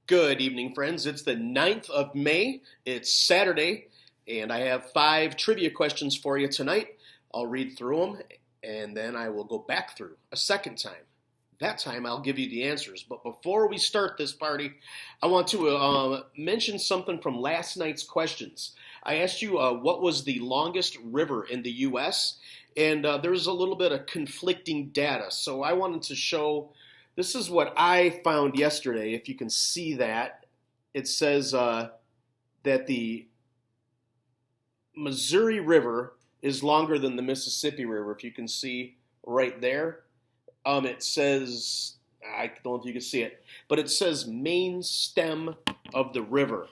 Good evening, friends. It's the 9th of May. It's Saturday, and I have 5 trivia questions for you tonight. I'll read through them, and then I will go back through a second time. That time, I'll give you the answers. But before we start this party, I want to mention something from last night's questions. I asked you what was the longest river in the U.S., and there's a little bit of conflicting data. So I wanted to show. This is what I found yesterday. If you can see that, it says that the Missouri River is longer than the Mississippi River. If you can see right there, it says, I don't know if you can see it, but it says main stem of the river.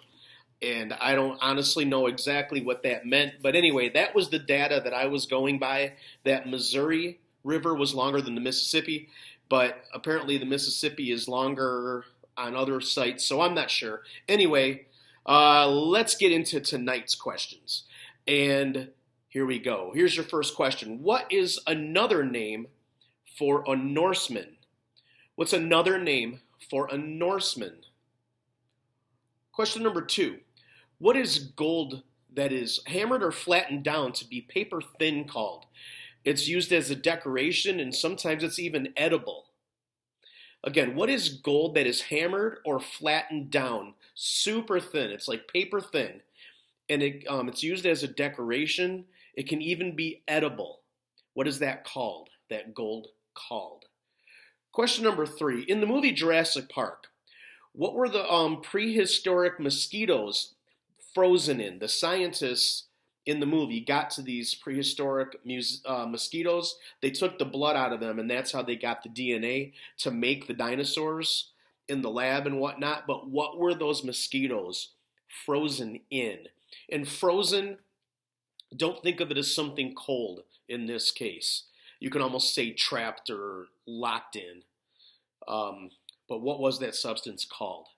And I don't honestly know exactly what that meant. But anyway, that was the data that I was going by, that Missouri River was longer than the Mississippi. But apparently the Mississippi is longer on other sites, so I'm not sure. Anyway, let's get into tonight's questions. And here we go. Here's your first question. What is another name for a Norseman? What's another name for a Norseman? Question number 2. What is gold that is hammered or flattened down to be paper thin called? It's used as a decoration, and sometimes it's even edible. Again, what is gold that is hammered or flattened down, super thin? It's like paper thin, and it's used as a decoration. It can even be edible. What is that called, that gold called? Question number 3. In the movie Jurassic Park, what were the prehistoric mosquitoes frozen in? The scientists in the movie got to these prehistoric mosquitoes. They took the blood out of them, and that's how they got the DNA to make the dinosaurs in the lab and whatnot. But what were those mosquitoes frozen in? And frozen, don't think of it as something cold in this case. You can almost say trapped or locked in. But what was that substance called?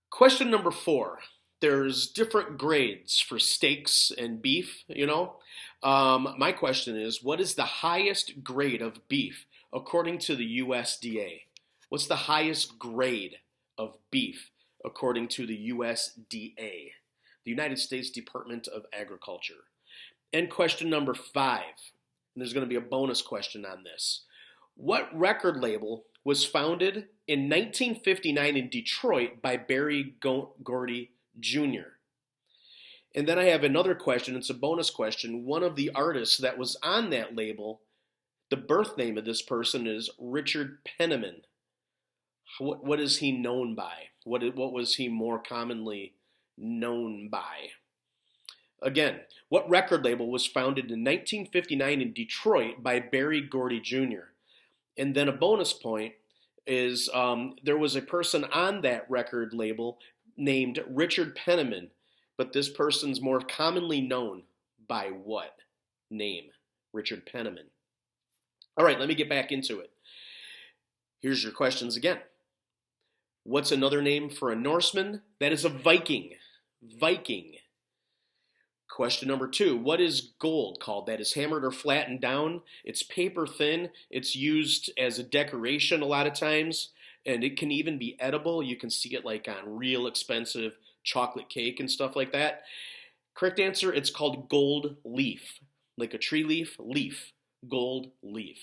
Question number 4. There's different grades for steaks and beef, you know. My question is, what is the highest grade of beef according to the USDA? What's the highest grade of beef according to the USDA, the United States Department of Agriculture? And question number 5, and there's going to be a bonus question on this. What record label was founded in 1959 in Detroit by Berry Gordy Jr.? And then I have another question. It's a bonus question. One of the artists that was on that label, the birth name of this person is Richard Penniman. What is he known by? What was he more commonly known by? Again, what record label was founded in 1959 in Detroit by Berry Gordy Jr.? And then a bonus point is there was a person on that record label named Richard Penniman, but this person's more commonly known by what name? Richard Penniman. All right, let me get back into it. Here's your questions again. What's another name for a Norseman? That is a Viking. Viking. Question number 2. What is gold called that is hammered or flattened down? It's paper thin. It's used as a decoration a lot of times. And it can even be edible. You can see it like on real expensive chocolate cake and stuff like that. Correct answer, it's called gold leaf. Like a tree leaf, leaf. Gold leaf.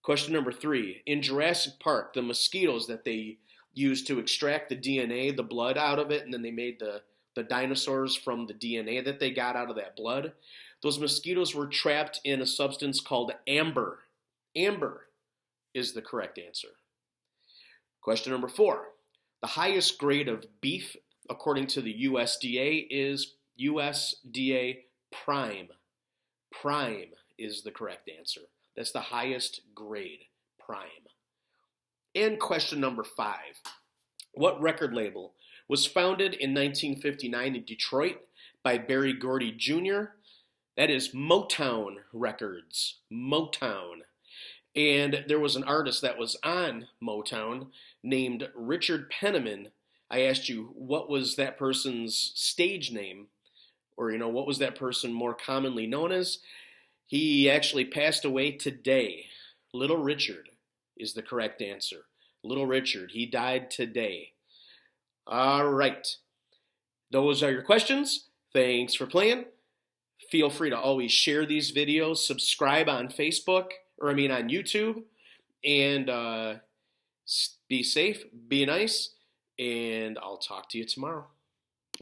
Question number 3. In Jurassic Park, the mosquitoes that they used to extract the DNA, the blood out of it, and then they made the dinosaurs from the DNA that they got out of that blood, those mosquitoes were trapped in a substance called amber. Amber is the correct answer. Question number 4. The highest grade of beef, according to the USDA, is USDA Prime. Prime is the correct answer. That's the highest grade, Prime. And question number 5. What record label was founded in 1959 in Detroit by Berry Gordy Jr.? That is Motown Records. Motown. And there was an artist that was on Motown named Richard Penniman. I asked you, what was that person's stage name? Or, what was that person more commonly known as? He actually passed away today. Little Richard is the correct answer. Little Richard, he died today. All right. Those are your questions. Thanks for playing. Feel free to always share these videos, subscribe on Facebook, on YouTube, and be safe, be nice, and I'll talk to you tomorrow.